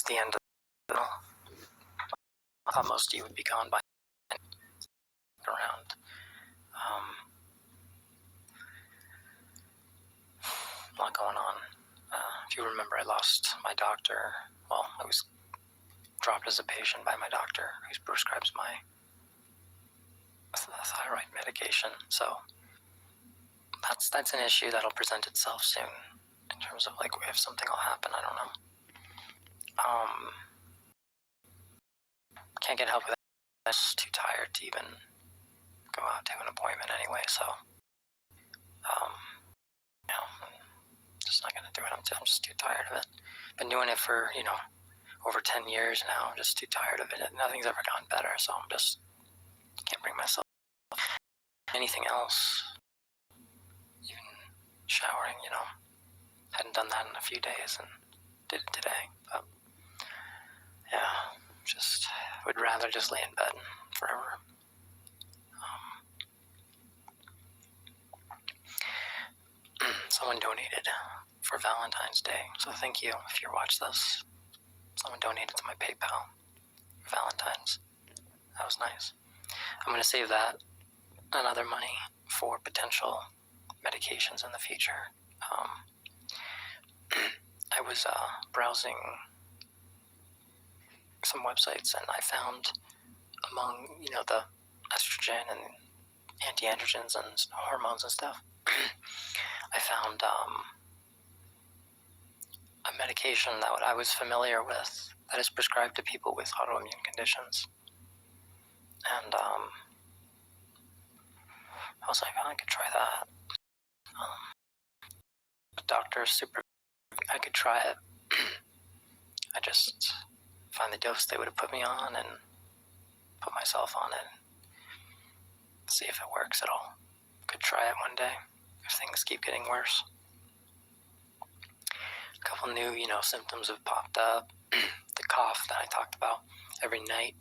the end of the tunnel. I thought most of you would be gone by around. A lot going on. If you remember, I lost my doctor. Well, I was dropped as a patient by my doctor who prescribes my thyroid medication. So that's an issue that'll present itself soon in terms of like if something will happen. I don't know. Can't get help with that. I'm just too tired to even go out to an appointment anyway. So just not gonna do it. I'm just too tired of it. Been doing it for over 10 years now. I'm just too tired of it. Nothing's ever gotten better, so I'm just can't bring myself anything else. Even showering, hadn't done that in a few days and did it today. But yeah, just would rather just lay in bed forever. Someone donated for Valentine's Day, so thank you if you watch this. Someone donated to my PayPal for Valentine's. That was nice. I'm going to save that and other money for potential medications in the future. I was browsing some websites and I found among, the estrogen and anti-androgens and hormones and stuff, I found a medication that I was familiar with that is prescribed to people with autoimmune conditions. And I was like, I could try that. The doctor's I could try it. I just find the dose they would have put me on and put myself on it. See if it works at all. Could try it one day if things keep getting worse. A couple new, symptoms have popped up. The cough that I talked about every night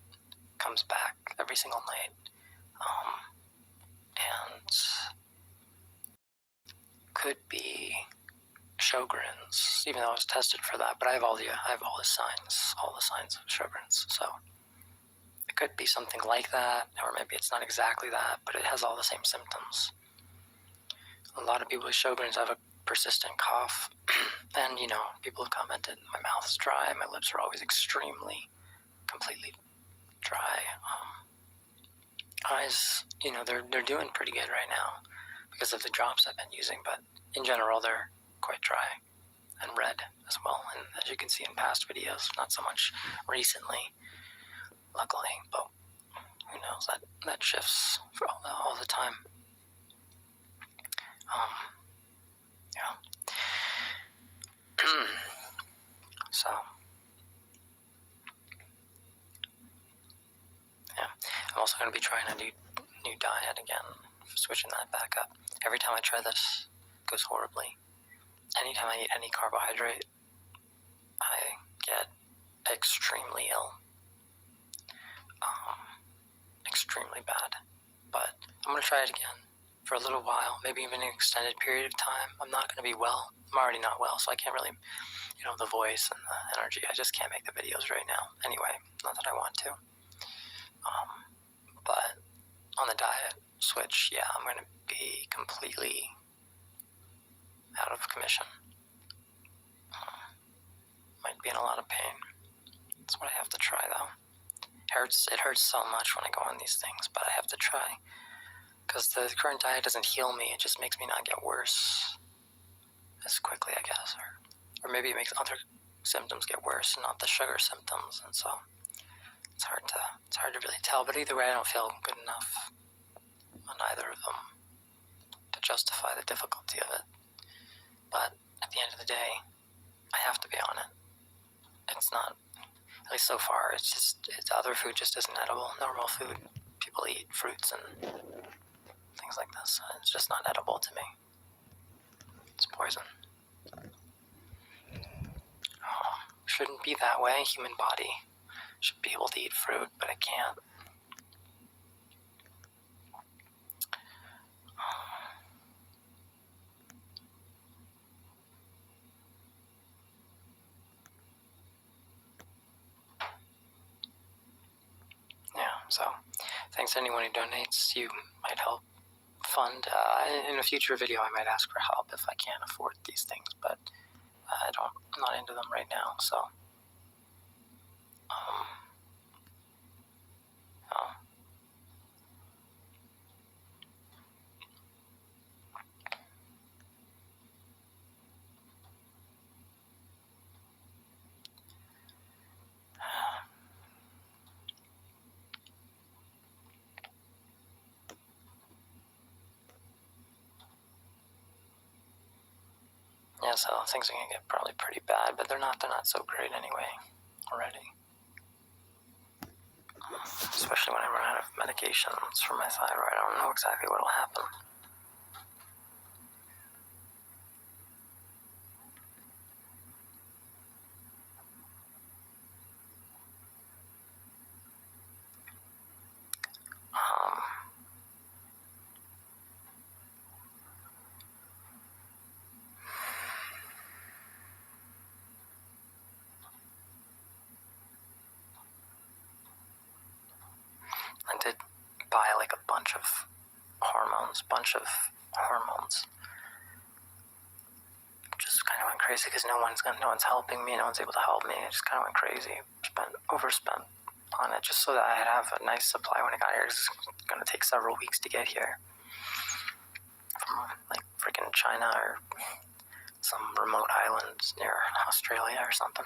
comes back every single night. And could be Sjogren's, even though I was tested for that, but I have all the signs of Sjogren's, so it could be something like that, or maybe it's not exactly that, but it has all the same symptoms. A lot of people with Sjogren's have a persistent cough, and people have commented, my mouth is dry, my lips are always completely dry. Eyes, they're doing pretty good right now because of the drops I've been using, but in general, they're quite dry and red as well. And as you can see in past videos, not so much recently, luckily, but who knows, that shifts for all the time. Yeah. So, yeah. I'm also going to be trying a new diet again, switching that back up. Every time I try this, it goes horribly. Anytime I eat any carbohydrate, I get extremely ill. Extremely bad. But I'm going to try it again for a little while, maybe even an extended period of time. I'm not going to be well. I'm already not well, so I can't really, the voice and the energy. I just can't make the videos right now. Anyway, not that I want to. But on the diet switch, yeah, I'm going to be completely out of commission. Might be in a lot of pain. That's what I have to try, though. It hurts so much when I go on these things, but I have to try. Because the current diet doesn't heal me, it just makes me not get worse as quickly, I guess. Or maybe it makes other symptoms get worse, not the sugar symptoms, and so it's hard to really tell. But either way, I don't feel good enough on either of them to justify the difficulty of it. But at the end of the day, I have to be on it. It's not, at least so far, it's other food just isn't edible. Normal food, people eat fruits and things like this. It's just not edible to me. It's poison. Shouldn't be that way. Human body should be able to eat fruit, but it can't. thanks to anyone who donates. You might help fund. In a future video, I might ask for help if I can't afford these things, but I'm not into them right now, so. Oh. Yeah, so things are gonna get probably pretty bad, but they're not so great anyway, already. Especially when I run out of medications for my thyroid, I don't know exactly what'll happen. I did buy like a bunch of hormones, Just kind of went crazy because no one's helping me, no one's able to help me. I just kind of went crazy, overspent on it just so that I'd have a nice supply when I got here. It's going to take several weeks to get here from like freaking China or some remote islands near Australia or something.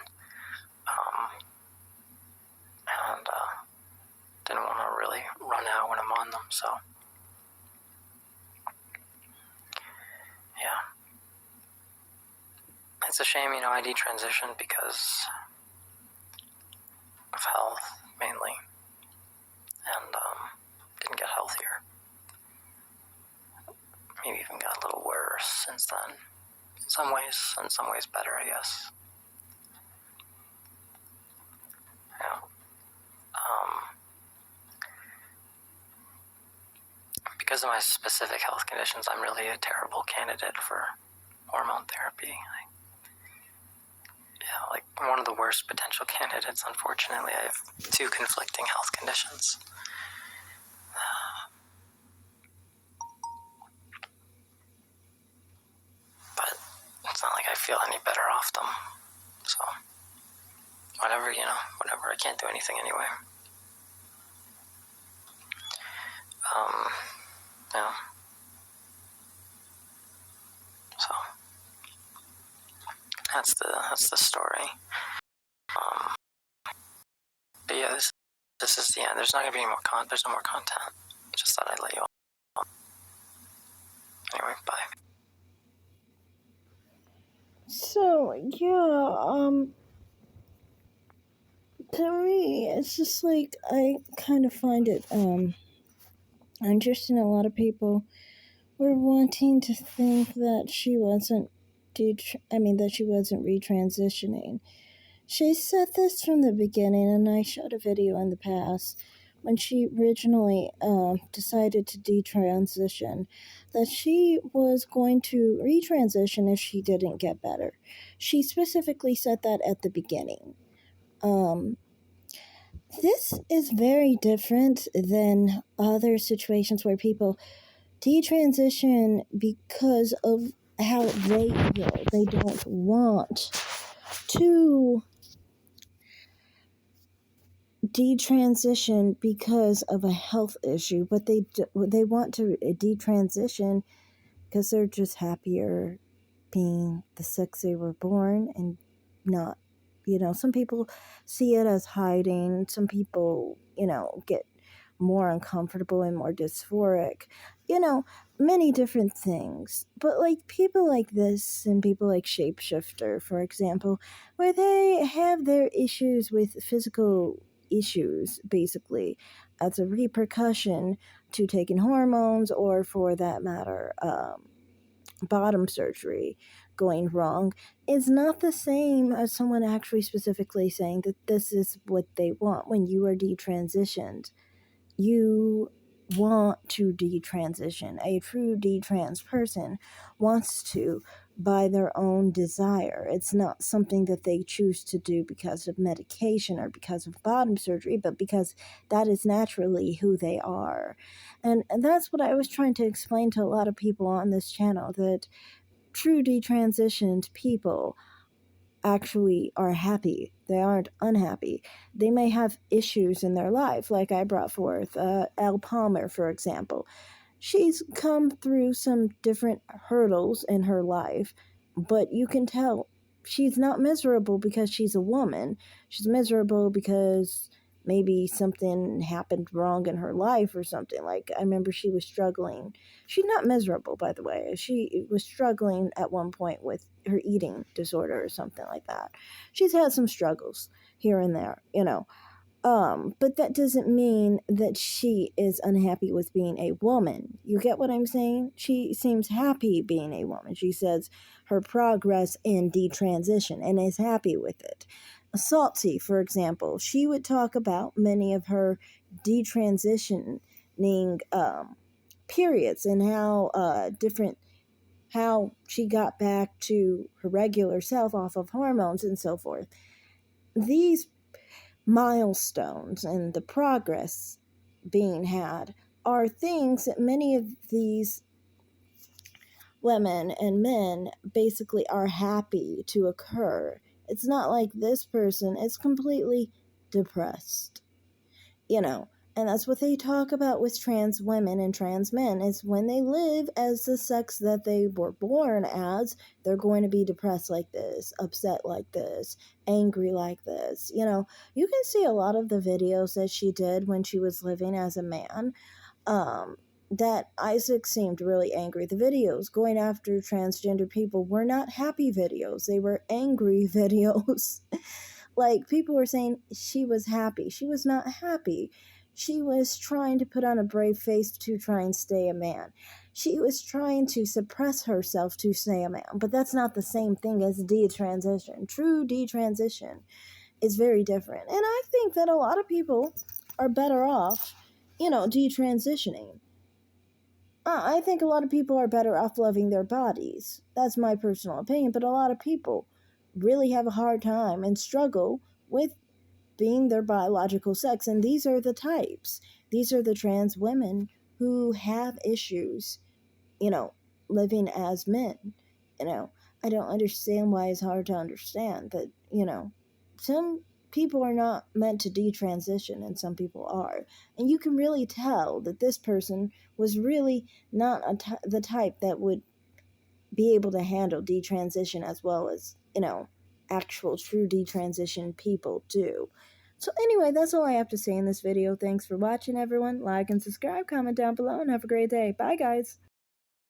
And didn't want to really run out when I'm on them, so yeah. It's a shame, I detransitioned because of health, mainly, and didn't get healthier. Maybe even got a little worse since then. In some ways better, I guess. Yeah. Because of my specific health conditions, I'm really a terrible candidate for hormone therapy. Like one of the worst potential candidates, unfortunately. I have 2 conflicting health conditions. But it's not like I feel any better off them. So, whatever, I can't do anything anyway. Yeah. So, that's the story. But yeah, this is the end. There's not gonna be any more there's no more content. Just thought I'd let you all. Anyway, bye. So, yeah, to me, it's just like, I kind of find it, interesting. A lot of people were wanting to think that she wasn't that she wasn't retransitioning. She said this from the beginning, and I showed a video in the past when she originally decided to detransition, that she was going to retransition if she didn't get better. She specifically said that at the beginning. This is very different than other situations where people detransition because of how they feel. They don't want to detransition because of a health issue, but they want to detransition because they're just happier being the sex they were born and not, some people see it as hiding. Some people, get more uncomfortable and more dysphoric, many different things. But like people like this and people like Shapeshifter, for example, where they have their issues with physical issues, basically, as a repercussion to taking hormones, or for that matter, bottom surgery going wrong, is not the same as someone actually specifically saying that this is what they want. When you are detransitioned, you want to detransition. A true detrans person wants to, by their own desire. It's not something that they choose to do because of medication or because of bottom surgery, but because that is naturally who they are. And that's what I was trying to explain to a lot of people on this channel, that true detransitioned people actually are happy. They aren't unhappy. They may have issues in their life, like I brought forth Elle Palmer, for example. She's come through some different hurdles in her life, but you can tell she's not miserable because she's a woman. She's miserable because maybe something happened wrong in her life or something. Like, I remember she was struggling. She's not miserable, by the way. She was struggling at one point with her eating disorder or something like that. She's had some struggles here and there, but that doesn't mean that she is unhappy with being a woman. You get what I'm saying? She seems happy being a woman. She says her progress in detransition and is happy with it. Salty, for example, she would talk about many of her detransitioning periods and how she got back to her regular self off of hormones and so forth. These milestones and the progress being had are things that many of these women and men basically are happy to occur. It's not like this person is completely depressed, and that's what they talk about with trans women and trans men, is when they live as the sex that they were born as, they're going to be depressed like this, upset like this, angry like this. You can see a lot of the videos that she did when she was living as a man, that Isaac seemed really angry. The videos going after transgender people were not happy videos. They were angry videos. Like, people were saying she was happy. She was not happy. She was trying to put on a brave face to try and stay a man. She was trying to suppress herself to stay a man. But that's not the same thing as detransition. True detransition is very different. And I think that a lot of people are better off, detransitioning. I think a lot of people are better off loving their bodies. That's my personal opinion. But a lot of people really have a hard time and struggle with being their biological sex. And these are the types. These are the trans women who have issues, living as men. I don't understand why it's hard to understand that, some people are not meant to detransition and some people are. And you can really tell that this person was really not the type that would be able to handle detransition as well as, actual true detransition people do. So anyway, that's all I have to say in this video. Thanks for watching, everyone. Like and subscribe, comment down below, and have a great day. Bye, guys.